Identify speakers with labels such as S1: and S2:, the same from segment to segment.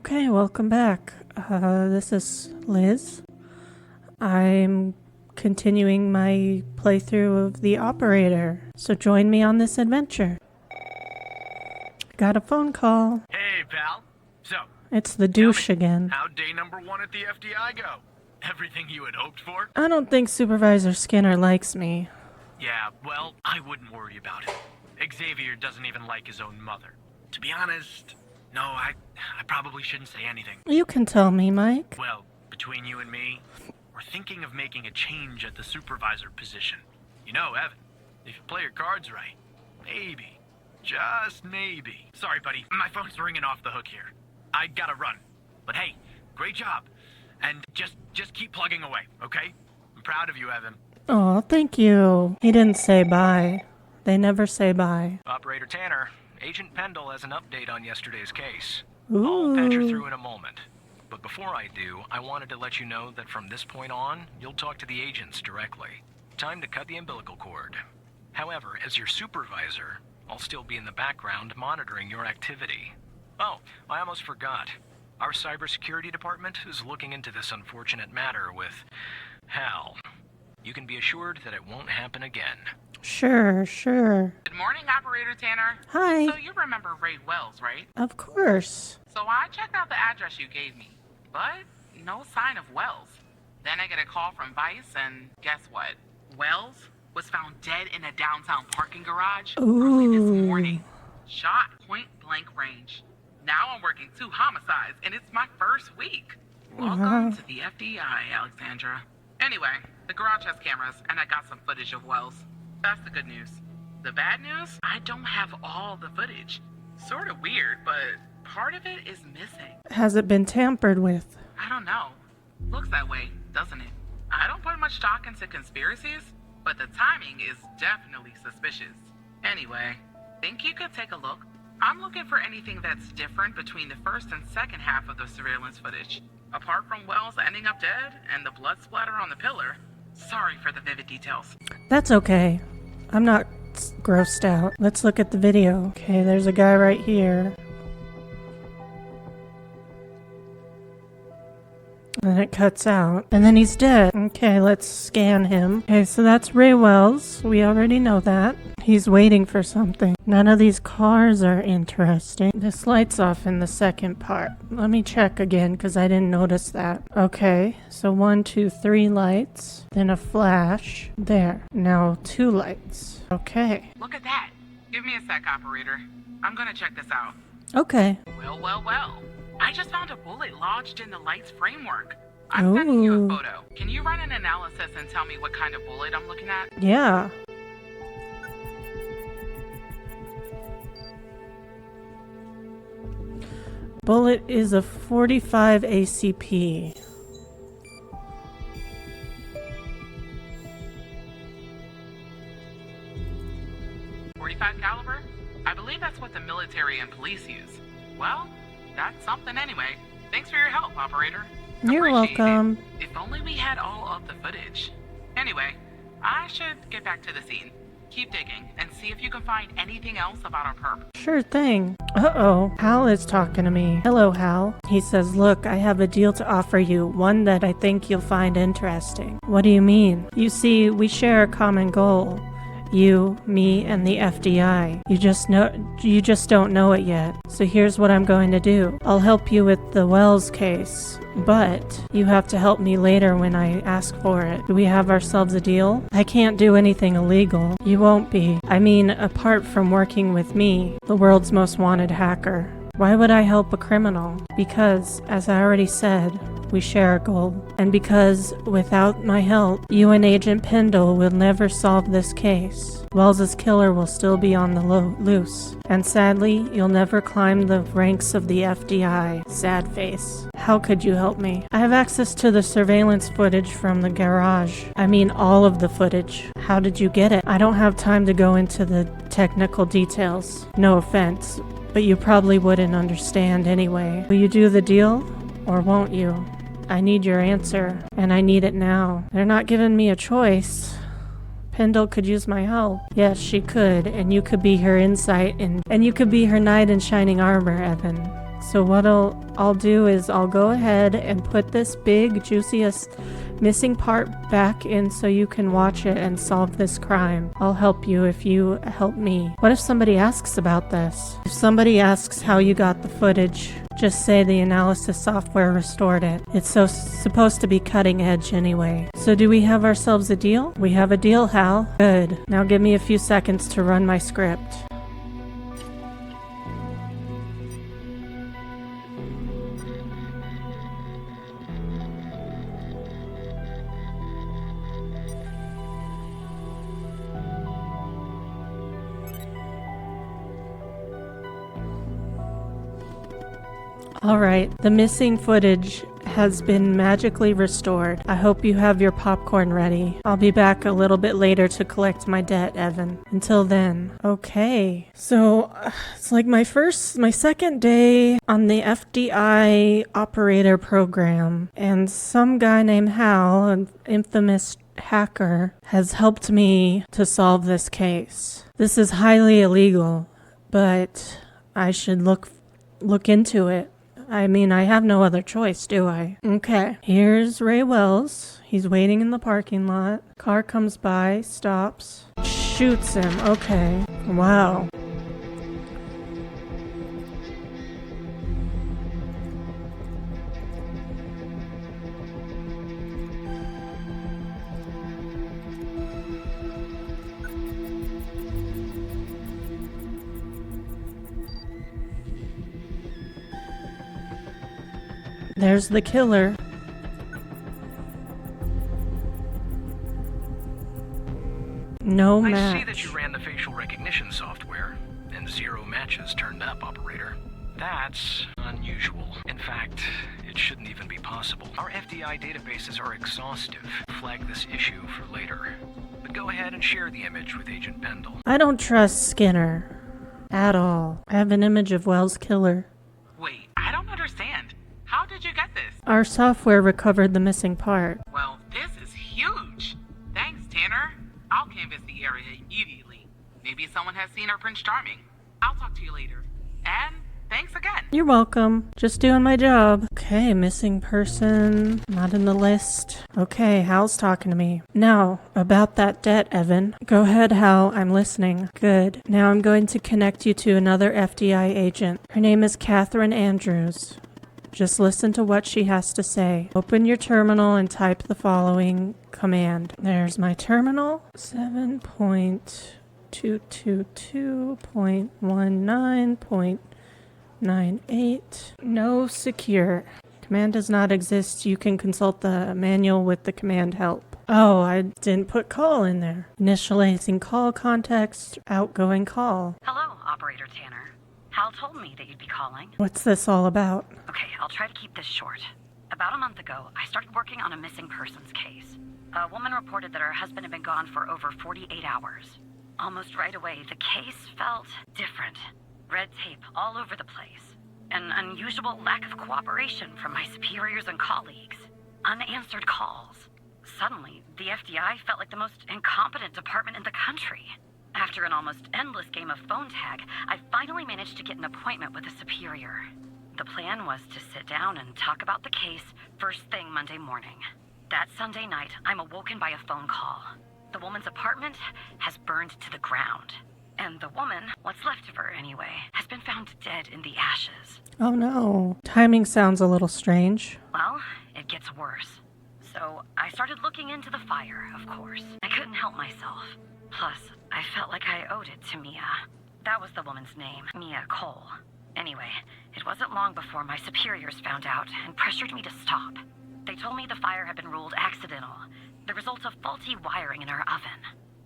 S1: Okay, welcome back. This is Liz. I'm continuing my playthrough of The Operator, so join me on this adventure. Got a phone call.
S2: Hey, pal. So,
S1: It's the douche again.
S2: how'd day number 1 at the FDI go? Everything you had hoped for?
S1: I don't think Supervisor Skinner likes me.
S2: Yeah, well, I wouldn't worry about it. Xavier doesn't even like his own mother. To be honest, no, I probably shouldn't say anything.
S1: You can tell me, Mike.
S2: Well, between you and me, we're thinking of making a change at the supervisor position. You know, Evan, if you play your cards right, maybe, just maybe. Sorry, buddy, my phone's ringing off the hook here. I gotta run. But hey, great job. And just keep plugging away, okay? I'm proud of you, Evan.
S1: Oh, thank you. He didn't say bye. They never say bye.
S3: Operator Tanner, Agent Pendle has an update on yesterday's case.
S1: Ooh.
S3: I'll patch her through in a moment. But before I do, I wanted to let you know that from this point on, you'll talk to the agents directly. Time to cut the umbilical cord. However, as your supervisor, I'll still be in the background monitoring your activity. Oh, I almost forgot. Our cybersecurity department is looking into this unfortunate matter with HAL. You can be assured that it won't happen again.
S1: Sure.
S4: Good morning, Operator Tanner.
S1: Hi.
S4: So you remember Ray Wells, right?
S1: Of course.
S4: So I checked out the address you gave me, but no sign of Wells. Then I get a call from Vice, and guess what? Wells was found dead in a downtown parking garage early this morning. Shot point blank range. Now I'm working 2 homicides, and it's my first week. Welcome to the FDI, Alexandra. Anyway, the garage has cameras, and I got some footage of Wells. That's the good news. The bad news? I don't have all the footage. Sort of weird, but part of it is missing.
S1: Has it been tampered with?
S4: I don't know. Looks that way, doesn't it? I don't put much stock into conspiracies, but the timing is definitely suspicious. Anyway, think you could take a look? I'm looking for anything that's different between the first and second half of the surveillance footage. Apart from Wells ending up dead and the blood splatter on the pillar. Sorry for the vivid details.
S1: That's okay. I'm not grossed out. Let's look at the video. Okay, there's a guy right here. And it cuts out. And then he's dead. Okay, let's scan him. Okay, so that's Ray Wells. We already know that. He's waiting for something. None of these cars are interesting. This light's off in the second part. Let me check again because I didn't notice that. Okay, so 1, 2, 3 lights. Then a flash. There. Now 2 lights. Okay.
S4: Look at that. Give me a sec, Operator. I'm gonna check this out.
S1: Okay.
S4: Well. I just found a bullet lodged in the light's framework. I'm sending you
S1: Ooh.
S4: a photo. Can you run an analysis and tell me what kind of bullet I'm looking at?
S1: Yeah. Bullet is a 45 ACP.
S4: .45 caliber? I believe that's what the military and police use. Well, that's something anyway. Thanks for your help, Operator.
S1: You're
S4: Appreciate
S1: welcome.
S4: it. If only we had all of the footage. Anyway, I should get back to the scene. Keep digging and see if you can find anything else about our perp.
S1: Sure thing. Uh-oh. Hal is talking to me. Hello, Hal. He says, look, I have a deal to offer you, one that I think you'll find interesting. What do you mean? You see, we share a common goal. You, me, and the FDI. You just don't know it yet. So here's what I'm going to do. I'll help you with the Wells case, but you have to help me later when I ask for it. Do we have ourselves a deal? I can't do anything illegal. You won't be. I mean, apart from working with me, the world's most wanted hacker. Why would I help a criminal? Because, as I already said, we share a goal. And because, without my help, you and Agent Pendle will never solve this case. Wells's killer will still be on the loose. And sadly, you'll never climb the ranks of the FDI. Sad face. How could you help me? I have access to the surveillance footage from the garage. I mean all of the footage. How did you get it? I don't have time to go into the technical details. No offense. But you probably wouldn't understand anyway. Will you do the deal? Or won't you? I need your answer, and I need it now. They're not giving me a choice. Pendle could use my help. Yes, she could, and you could be her insight, and you could be her knight in shining armor, Evan. So what I'll do is I'll go ahead and put this big, juiciest missing part back in so you can watch it and solve this crime. I'll help you if you help me. What if somebody asks about this? If somebody asks how you got the footage, just say the analysis software restored it. It's supposed to be cutting edge anyway. So do we have ourselves a deal? We have a deal, Hal. Good. Now give me a few seconds to run my script. Alright, the missing footage has been magically restored. I hope you have your popcorn ready. I'll be back a little bit later to collect my debt, Evan. Until then. Okay. So, it's like my second day on the FDI operator program, and some guy named Hal, an infamous hacker, has helped me to solve this case. This is highly illegal, but I should look into it. I mean, I have no other choice, do I? Okay, here's Ray Wells. He's waiting in the parking lot. Car comes by, stops, shoots him. Okay, wow. There's the killer. No match.
S3: I see that you ran the facial recognition software, and 0 matches turned up, operator. That's unusual. In fact, it shouldn't even be possible. Our FDI databases are exhaustive. Flag this issue for later. But go ahead and share the image with Agent Pendle.
S1: I don't trust Skinner. At all. I have an image of Wells' killer.
S4: Wait, I don't understand. How did you get this?
S1: Our software recovered the missing part.
S4: Well, this is huge. Thanks, Tanner. I'll canvass the area immediately. Maybe someone has seen our Prince Charming. I'll talk to you later. And thanks again.
S1: You're welcome. Just doing my job. Okay, missing person. Not in the list. Okay, Hal's talking to me. Now, about that debt, Evan. Go ahead, Hal. I'm listening. Good. Now I'm going to connect you to another FDI agent. Her name is Catherine Andrews. Just listen to what she has to say. Open your terminal and type the following command. There's my terminal. 7.222.19.98. No secure. Command does not exist. You can consult the manual with the command help. Oh, I didn't put call in there. Initializing call context, outgoing call.
S5: Hello, Operator Tanner. Hal told me that you'd be calling.
S1: What's this all about?
S5: Okay, I'll try to keep this short. About a month ago, I started working on a missing persons case. A woman reported that her husband had been gone for over 48 hours. Almost right away, the case felt different. Red tape all over the place. An unusual lack of cooperation from my superiors and colleagues. Unanswered calls. Suddenly, the FDI felt like the most incompetent department in the country. After an almost endless game of phone tag, I finally managed to get an appointment with a superior. The plan was to sit down and talk about the case first thing Monday morning. That Sunday night, I'm awoken by a phone call. The woman's apartment has burned to the ground. And the woman, what's left of her anyway, has been found dead in the ashes.
S1: Oh no. Timing sounds a little strange.
S5: Well, it gets worse. So I started looking into the fire, of course. I couldn't help myself. Plus, I felt like I owed it to Mia. That was the woman's name, Mia Cole. Anyway, it wasn't long before my superiors found out and pressured me to stop. They told me the fire had been ruled accidental, the result of faulty wiring in our oven.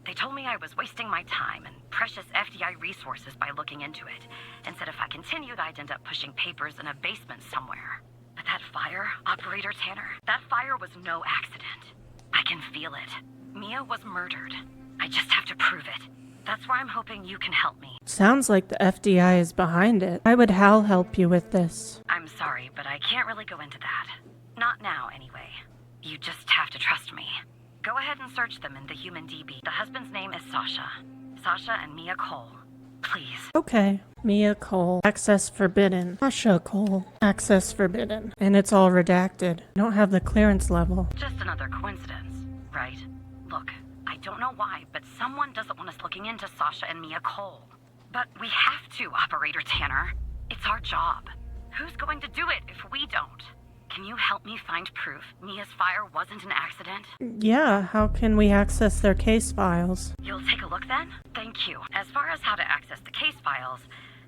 S5: They told me I was wasting my time and precious FDI resources by looking into it, and said if I continued, I'd end up pushing papers in a basement somewhere. But that fire, Operator Tanner, that fire was no accident. I can feel it. Mia was murdered. I just have to prove it. That's where I'm hoping you can help me.
S1: Sounds like the FDI is behind it. Why would Hal help you with this?
S5: I'm sorry, but I can't really go into that. Not now, anyway. You just have to trust me. Go ahead and search them in the human DB. The husband's name is Sasha. Sasha and Mia Cole. Please.
S1: Okay. Mia Cole. Access forbidden. Asha Cole. Access forbidden. And it's all redacted. I don't have the clearance level.
S5: Just another coincidence, right? Look, I don't know why, but someone doesn't want us looking into Sasha and Mia Cole. But we have to, Operator Tanner. It's our job. Who's going to do it if we don't? Can you help me find proof Mia's fire wasn't an accident?
S1: Yeah, how can we access their case files?
S5: You'll take a look then? Thank you. As far as how to access the case files,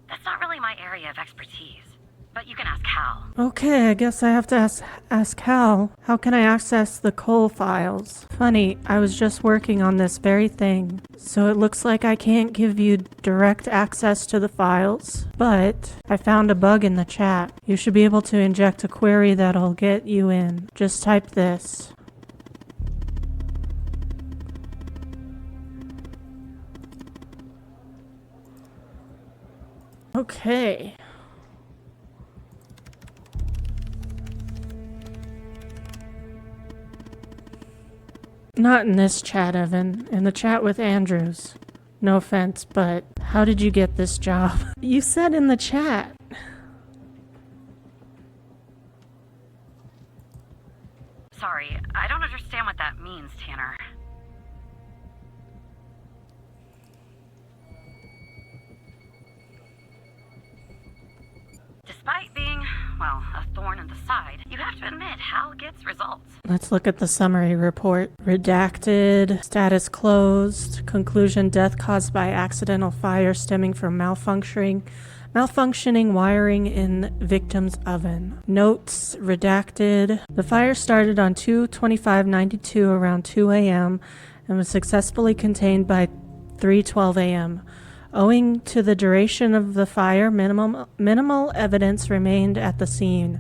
S5: that's not really my area of expertise. But you can ask Hal.
S1: Okay, I guess I have to ask Hal. How can I access the Cole files? Funny, I was just working on this very thing. So it looks like I can't give you direct access to the files. But I found a bug in the chat. You should be able to inject a query that'll get you in. Just type this. Okay. Not in this chat, Evan. In the chat with Andrews. No offense, but how did you get this job? You said in the chat.
S5: Sorry, I don't understand what that means, Tanner. Despite being, well, a thorn in the side, you have to admit Hal gets results.
S1: Let's look at the summary report. Redacted, status closed, conclusion death caused by accidental fire stemming from malfunctioning wiring in victim's oven. Notes, redacted. The fire started on 2/25/92 around 2 a.m. and was successfully contained by 3:12 a.m. Owing to the duration of the fire, minimal evidence remained at the scene.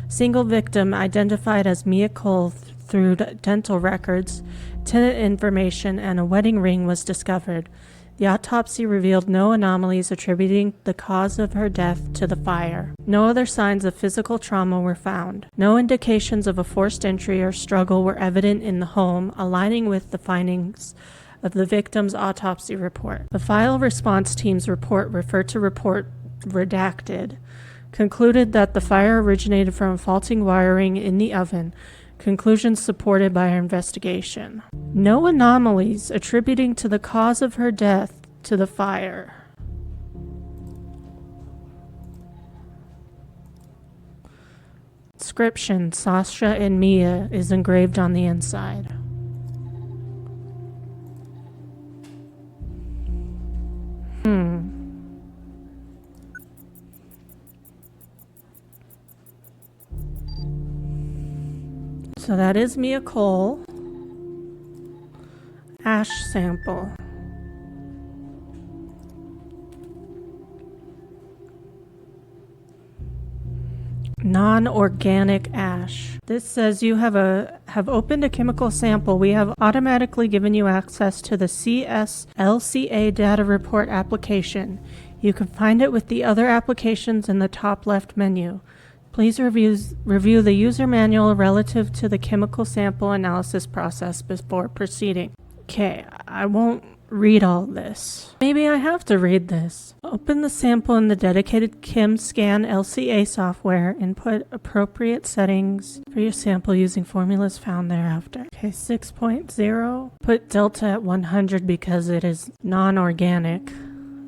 S1: Single victim identified as Mia Cole through dental records, tenant information, and a wedding ring was discovered. The autopsy revealed no anomalies attributing the cause of her death to the fire. No other signs of physical trauma were found. No indications of a forced entry or struggle were evident in the home, aligning with the findings of the victim's autopsy report. The file response team's report, referred to report redacted, concluded that the fire originated from faulty wiring in the oven, conclusions supported by our investigation. No anomalies attributing to the cause of her death to the fire. Inscription, Sasha and Mia, is engraved on the inside. So that is Mia Cole. Ash sample. Non-organic ash. This says you have opened a chemical sample. We have automatically given you access to the CSLCA data report application. You can find it with the other applications in the top left menu. Please review the user manual relative to the chemical sample analysis process before proceeding. Okay, I won't read all this. Maybe I have to read this. Open the sample in the dedicated ChemScan LCA software and put appropriate settings for your sample using formulas found thereafter. Okay, 6.0. Put delta at 100 because it is non-organic.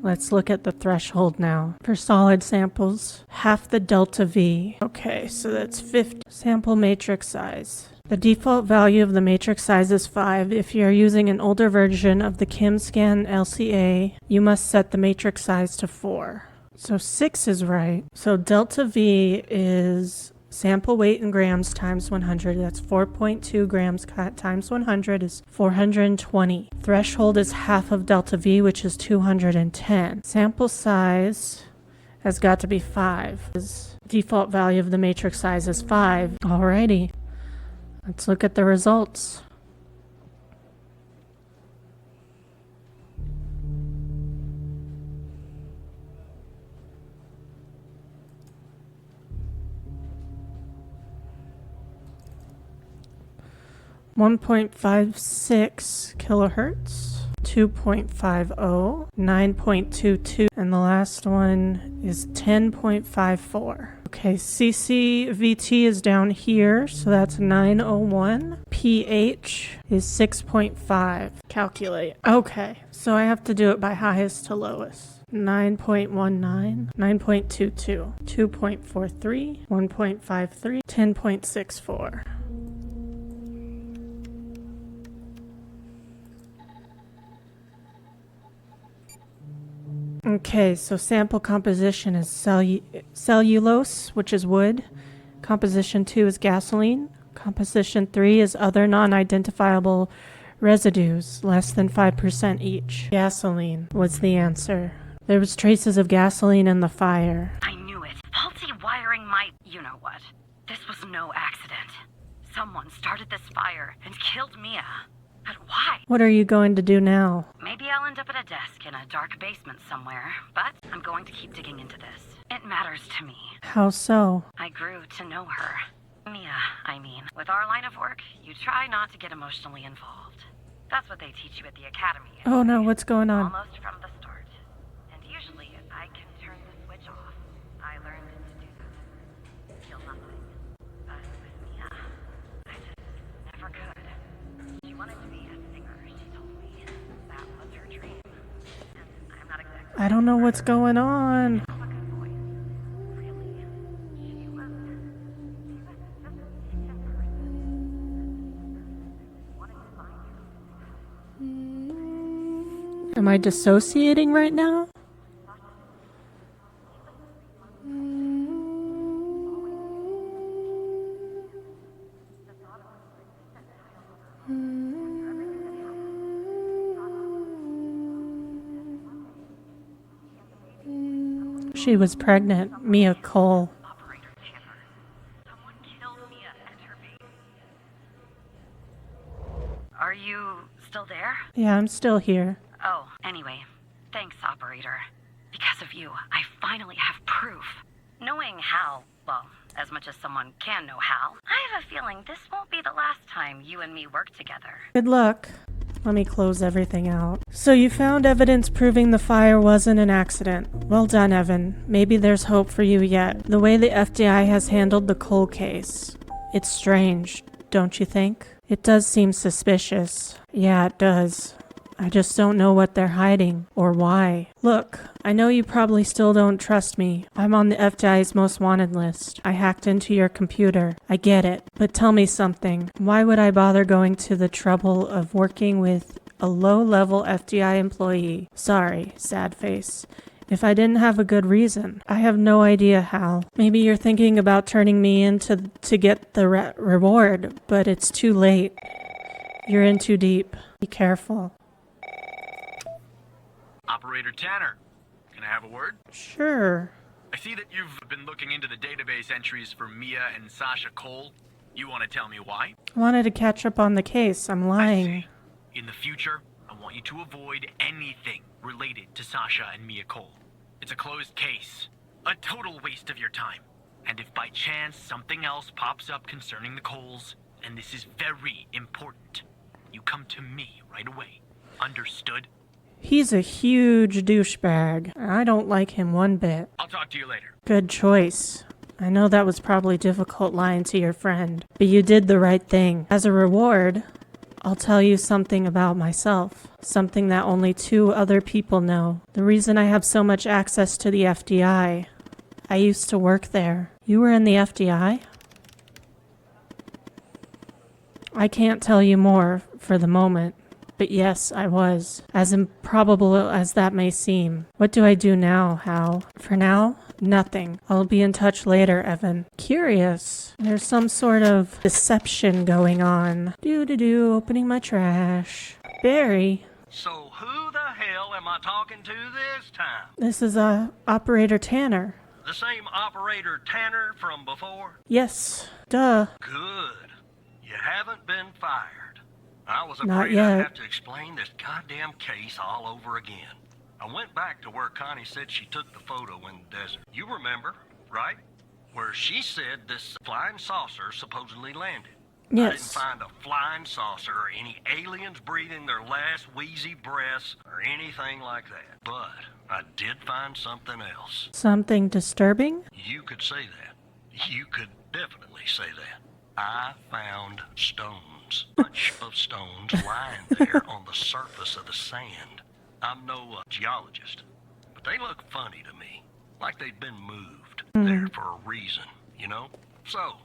S1: Let's look at the threshold now. For solid samples, half the delta V. Okay, so that's 50. Sample matrix size. The default value of the matrix size is 5. If you are using an older version of the ChemScan LCA, you must set the matrix size to 4. So 6 is right. So delta V is sample weight in grams times 100. That's 4.2 grams times 100 is 420. Threshold is half of delta V, which is 210. Sample size has got to be 5. Default value of the matrix size is 5. Alrighty. Let's look at the results. .56 kilohertz, 2.50, 9.22, and the last one is 10.54. Okay, CCVT is down here, so that's 901. pH is 6.5. Calculate. Okay, so I have to do it by highest to lowest. 9.19, 9.22, 2.43, 1.53, 10.64. Okay, so sample composition is cellulose, which is wood. Composition 2 is gasoline. Composition 3 is other non-identifiable residues, less than 5% each. Gasoline was the answer. There was traces of gasoline in the fire.
S5: I knew it. Faulty wiring might... You know what? This was no accident. Someone started this fire and killed Mia. But why?
S1: What are you going to do now?
S5: Maybe I'll end up at a desk in a dark basement somewhere, but I'm going to keep digging into this. It matters to me.
S1: How so?
S5: I grew to know her. Mia, I mean. With our line of work, you try not to get emotionally involved. That's what they teach you at the academy.
S1: Oh no, what's going on?
S5: Almost from the start. And usually, I can turn the switch off. I learned to do that. Feel nothing. But with Mia, I just never could. She wanted to be a singer, she told me. That was her dream. And I'm not exactly...
S1: I don't know what's going on.
S5: have a good voice. Really. She was just a decent person. Wanted to find you.
S1: Am I dissociating right now? She was pregnant, Mia Cole.
S5: Operator Tanner. Someone killed Mia and her baby. Are you still there?
S1: Yeah, I'm still here.
S5: Oh, anyway. Thanks, operator. Because of you, I finally have proof. Knowing Hal, well, as much as someone can know Hal, I have a feeling this won't be the last time you and me work together.
S1: Good luck. Let me close everything out. So you found evidence proving the fire wasn't an accident. Well done, Evan. Maybe there's hope for you yet. The way the FDI has handled the Cole case. It's strange, don't you think? It does seem suspicious. Yeah, it does. I just don't know what they're hiding, or why. Look, I know you probably still don't trust me. I'm on the FBI's most wanted list. I hacked into your computer. I get it. But tell me something. Why would I bother going to the trouble of working with a low-level FDI employee? Sorry, sad face. If I didn't have a good reason. I have no idea how. Maybe you're thinking about turning me in to get the reward, but it's too late. You're in too deep. Be careful.
S2: Operator Tanner, can I have a word?
S1: Sure.
S2: I see that you've been looking into the database entries for Mia and Sasha Cole. You want to tell me why?
S1: I wanted to catch up on the case. I'm lying.
S2: I see. In the future, I want you to avoid anything related to Sasha and Mia Cole. It's a closed case. A total waste of your time. And if by chance something else pops up concerning the Coles, and this is very important, you come to me right away. Understood?
S1: He's a huge douchebag. I don't like him one bit.
S2: I'll talk to you later.
S1: Good choice. I know that was probably difficult lying to your friend, but you did the right thing. As a reward, I'll tell you something about myself. Something that only 2 other people know. The reason I have so much access to the FDI. I used to work there. You were in the FDI? I can't tell you more for the moment. But yes, I was. As improbable as that may seem. What do I do now, Hal? For now, nothing. I'll be in touch later, Evan. Curious. There's some sort of deception going on. Opening my trash. Barry.
S6: So who the hell am I talking to this time?
S1: This is Operator Tanner.
S6: The same operator Tanner from before?
S1: Yes. Duh.
S6: Good. You haven't been fired. I was
S1: Not
S6: afraid
S1: yet.
S6: I'd have to explain this goddamn case all over again. I went back to where Connie said she took the photo in the desert. You remember, right? Where she said this flying saucer supposedly landed. I didn't
S1: Yes.
S6: find a flying saucer or any aliens breathing their last wheezy breaths or anything like that. But I did find something else.
S1: Something disturbing?
S6: You could say that. You could definitely say that. I found stones. Bunch of stones lying there on the surface of the sand. I'm no geologist, but they look funny to me. Like they'd been moved there for a reason, you know? So,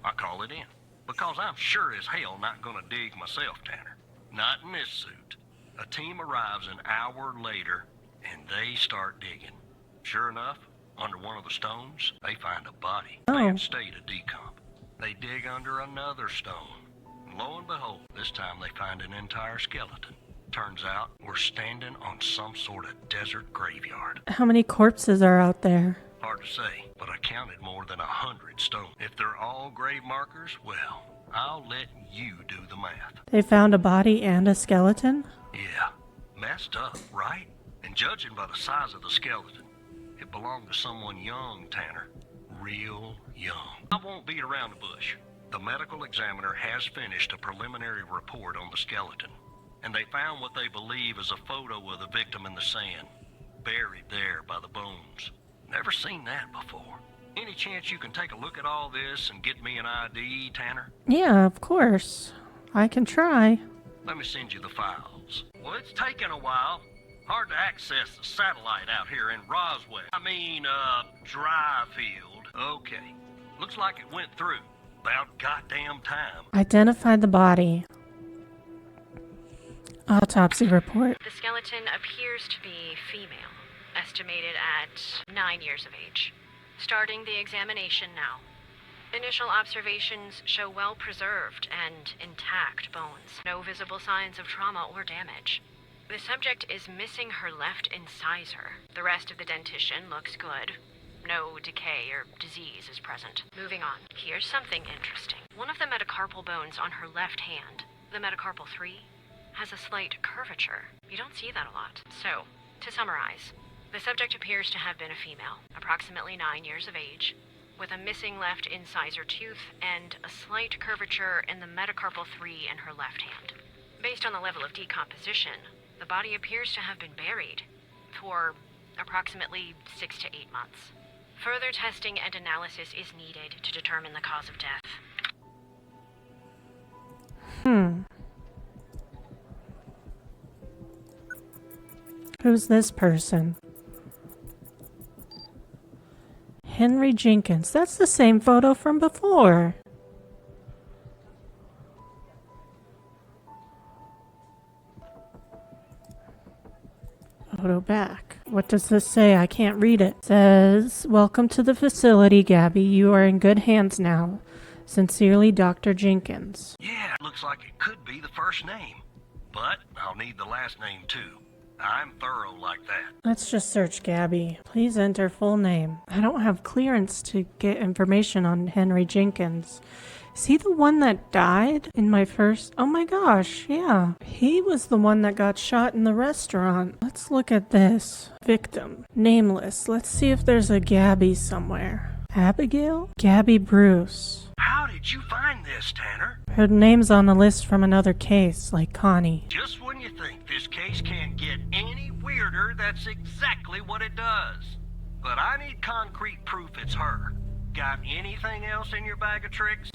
S6: I call it in. Because I'm sure as hell not gonna dig myself, Tanner. Not in this suit. A team arrives an hour later, and they start digging. Sure enough, under one of the stones, they find a body. Bad state of decomp. They dig under another stone. And lo and behold, this time they find an entire skeleton. Turns out, we're standing on some sort of desert graveyard.
S1: How many corpses are out there?
S6: Hard to say, but I counted more than 100 stones. If they're all grave markers, well, I'll let you do the math.
S1: They found a body and a skeleton?
S6: Yeah, messed up, right? And judging by the size of the skeleton, it belonged to someone young, Tanner. Real young. I won't beat around the bush. The medical examiner has finished a preliminary report on the skeleton, and they found what they believe is a photo of the victim in the sand, buried there by the bones. Never seen that before. Any chance you can take a look at all this and get me an ID, Tanner?
S1: Yeah, of course. I can try.
S6: Let me send you the files. Well, it's taken a while. Hard to access the satellite out here in Roswell. Dryfield. Okay. Looks like it went through. About goddamn time.
S1: Identify the body. Autopsy report.
S7: The skeleton appears to be female, estimated at 9 years of age. Starting the examination now. Initial observations show well-preserved and intact bones. No visible signs of trauma or damage. The subject is missing her left incisor. The rest of the dentition looks good. No decay or disease is present. Moving on. Here's something interesting. One of the metacarpal bones on her left hand, the metacarpal 3, has a slight curvature. You don't see that a lot. So, to summarize, the subject appears to have been a female, approximately 9 years of age, with a missing left incisor tooth and a slight curvature in the metacarpal 3 in her left hand. Based on the level of decomposition, the body appears to have been buried for approximately 6 to 8 months. Further testing and analysis is needed to determine the cause of death.
S1: Who's this person? Henry Jenkins. That's the same photo from before. Photo back. What does this say? I can't read it. It says, "Welcome to the facility, Gabby. You are in good hands now. Sincerely, Dr. Jenkins."
S6: Yeah, looks like it could be the first name. But I'll need the last name too. I'm thorough like that.
S1: Let's just search Gabby. Please enter full name. I don't have clearance to get information on Henry Jenkins. Is he the one that died in my first... Oh my gosh, yeah. He was the one that got shot in the restaurant. Let's look at this. Victim. Nameless. Let's see if there's a Gabby somewhere. Abigail? Gabby Bruce.
S6: How did you find this, Tanner?
S1: Her name's on the list from another case, like Connie.
S6: Just when you think this case can't get any weirder, that's exactly what it does. But I need concrete proof it's her. Got anything else in your bag of tricks?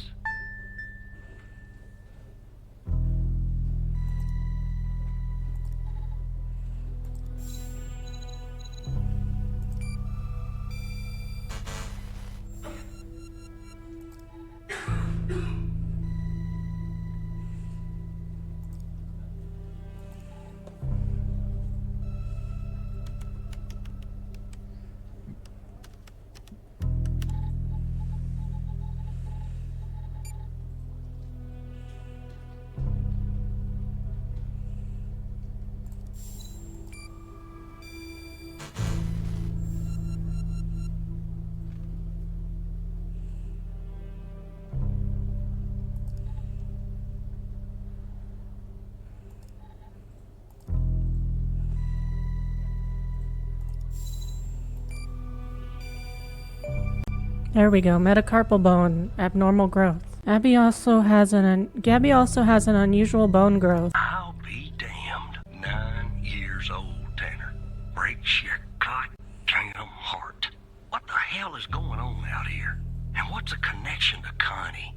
S1: There we go. Metacarpal bone. Abnormal growth. Gabby also has an unusual bone growth.
S6: I'll be damned. 9 years old, Tanner. Breaks your goddamn heart. What the hell is going on out here? And what's a connection to Connie?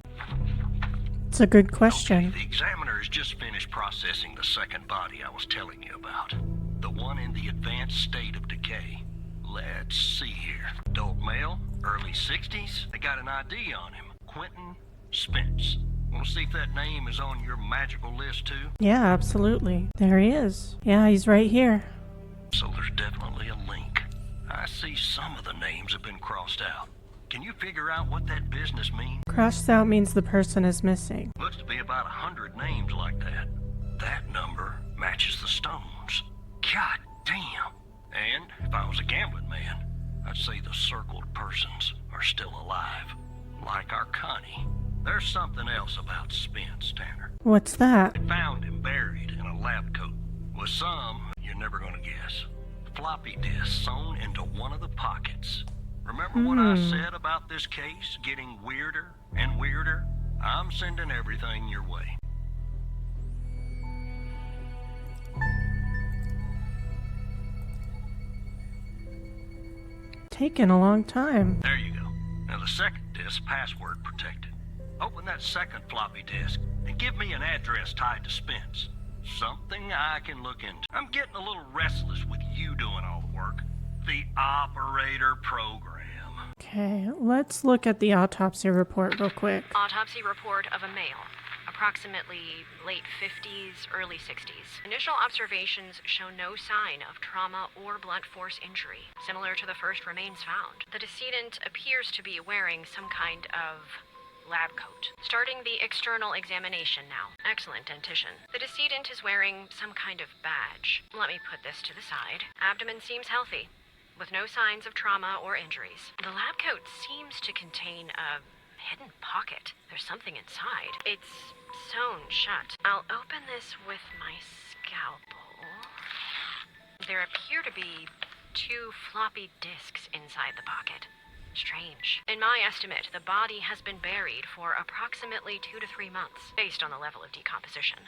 S1: It's a good question.
S6: Okay, the examiner has just finished processing the second body I was telling you about. The one in the advanced state of decay. Let's see here. Adult male, early 60s. They got an ID on him. Quentin Spence. Want to see if that name is on your magical list too?
S1: Yeah, absolutely. There he is. Yeah, he's right here.
S6: So there's definitely a link. I see some of the names have been crossed out. Can you figure out what that business means?
S1: Crossed out means the person is missing.
S6: Looks to be about 100 names like that. That number matches the stones. God damn. And if I was a gambling man, I'd say the circled persons are still alive. Like our Connie. There's something else about Spence, Tanner.
S1: What's that?
S6: They found him buried in a lab coat. With some, you're never gonna guess. Floppy disk sewn into one of the pockets. Remember what I said about this case getting weirder and weirder? I'm sending everything your way.
S1: Taking a long time.
S6: There you go. Now the second disk, password protected. Open that second floppy disk and give me an address tied to Spence. Something I can look into. I'm getting a little restless with you doing all the work. The operator program.
S1: Okay, let's look at the autopsy report real quick.
S7: Autopsy report of a male, approximately late 50s, early 60s. Initial observations show no sign of trauma or blunt force injury, similar to the first remains found. The decedent appears to be wearing some kind of lab coat. Starting the external examination now. Excellent dentition. The decedent is wearing some kind of badge. Let me put this to the side. Abdomen seems healthy, with no signs of trauma or injuries. The lab coat seems to contain a hidden pocket. There's something inside. It's sewn shut. I'll open this with my scalpel. There appear to be 2 floppy disks inside the pocket. Strange. In my estimate, the body has been buried for approximately 2 to 3 months, based on the level of decomposition.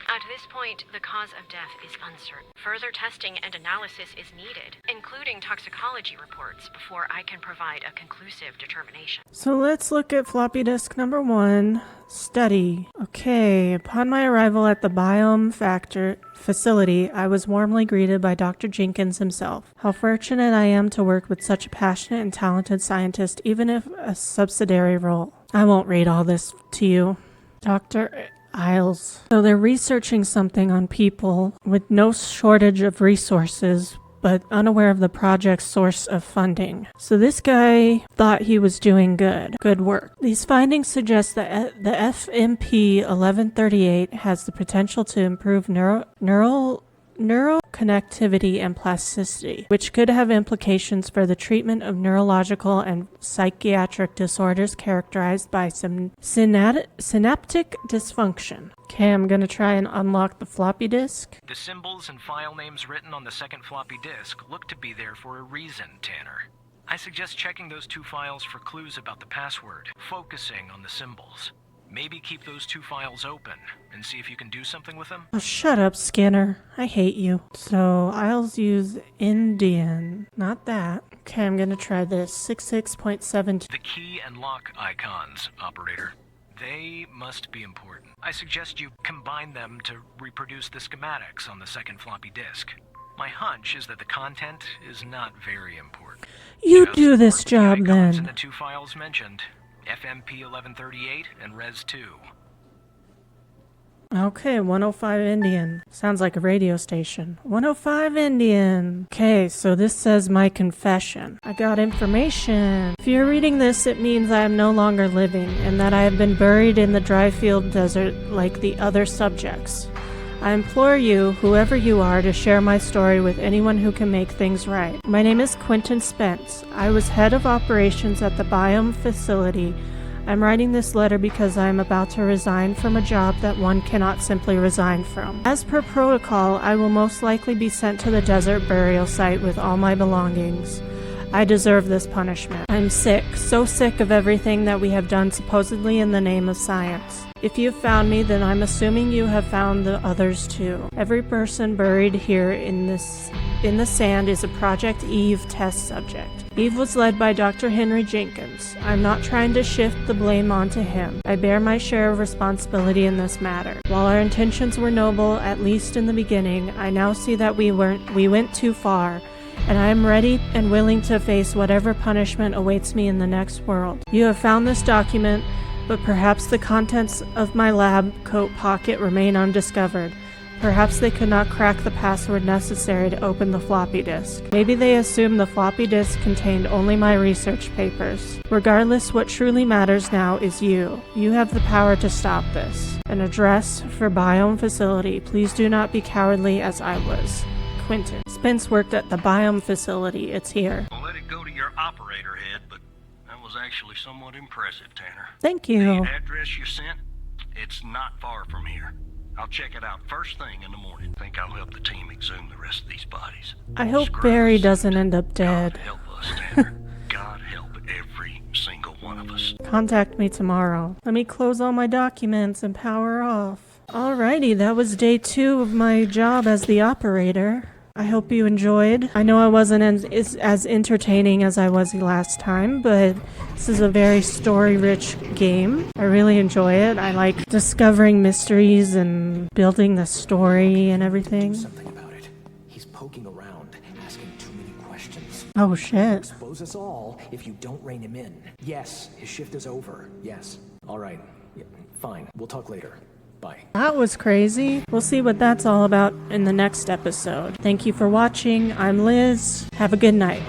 S7: At this point, the cause of death is uncertain. Further testing and analysis is needed, including toxicology reports, before I can provide a conclusive determination.
S1: So let's look at floppy disk number 1, study. Okay, upon my arrival at the biome facility, I was warmly greeted by Dr. Jenkins himself. How fortunate I am to work with such a passionate and talented scientist, even if a subsidiary role. I won't read all this to you. Dr. Isles. So they're researching something on people with no shortage of resources, but unaware of the project's source of funding. So this guy thought he was doing good work. These findings suggest that the FMP 1138 has the potential to improve neural connectivity and plasticity, which could have implications for the treatment of neurological and psychiatric disorders characterized by some synaptic dysfunction. Okay, I'm gonna try and unlock the floppy disk.
S3: The symbols and file names written on the second floppy disk look to be there for a reason, Tanner. I suggest checking those 2 files for clues about the password, focusing on the symbols. Maybe keep those 2 files open and see if you can do something with them.
S1: Oh, shut up, Skinner. I hate you. So I'll use Indian. Not that. Okay, I'm gonna try this. 66.72.
S3: The key and lock icons, operator. They must be important. I suggest you combine them to reproduce the schematics on the second floppy disk. My hunch is that the content is not very important.
S1: You
S3: Just
S1: do this
S3: mark the
S1: job
S3: icons in
S1: then.
S3: the 2 files mentioned, FMP 1138 and Res 2.
S1: Okay, 105 Indian. Sounds like a radio station. 105 Indian. Okay, so this says my confession. I got information. If you're reading this, it means I am no longer living and that I have been buried in the dry field desert like the other subjects. I implore you, whoever you are, to share my story with anyone who can make things right. My name is Quentin Spence. I was head of operations at the biome facility. I'm writing this letter because I am about to resign from a job that one cannot simply resign from. As per protocol, I will most likely be sent to the desert burial site with all my belongings. I deserve this punishment. I'm sick, so sick of everything that we have done supposedly in the name of science. If you have found me, then I'm assuming you have found the others too. Every person buried here in the sand is a Project Eve test subject. Eve was led by Dr. Henry Jenkins. I'm not trying to shift the blame onto him. I bear my share of responsibility in this matter. While our intentions were noble, at least in the beginning, I now see that we went too far, and I am ready and willing to face whatever punishment awaits me in the next world. You have found this document, but perhaps the contents of my lab coat pocket remain undiscovered. Perhaps they could not crack the password necessary to open the floppy disk. Maybe they assumed the floppy disk contained only my research papers. Regardless, what truly matters now is you. You have the power to stop this. An address for Biome Facility. Please do not be cowardly as I was. Quentin. Spence worked at the Biome Facility. It's here.
S6: I'll let it go to your operator head, but that was actually somewhat impressive, Tanner.
S1: Thank you.
S6: The address you sent, it's not far from here. I'll check it out first thing in the morning. Think I'll help the team exhume the rest of these bodies.
S1: I hope Barry doesn't end up dead.
S6: God help us, Tanner. God help every single one of us.
S1: Contact me tomorrow. Let me close all my documents and power off. Alrighty, that was day 2 of my job as the operator. I hope you enjoyed. I know I wasn't as entertaining as I was the last time, but this is a very story-rich game. I really enjoy it. I like discovering mysteries and building the story and everything.
S8: Something about it. He's poking around, asking too many questions.
S1: Oh shit.
S8: Expose us all if you don't rein him in. Yes, his shift is over. Yes. All right. Yeah, fine. We'll talk later. Bye.
S1: That was crazy. We'll see what that's all about in the next episode. Thank you for watching. I'm Liz. Have a good night.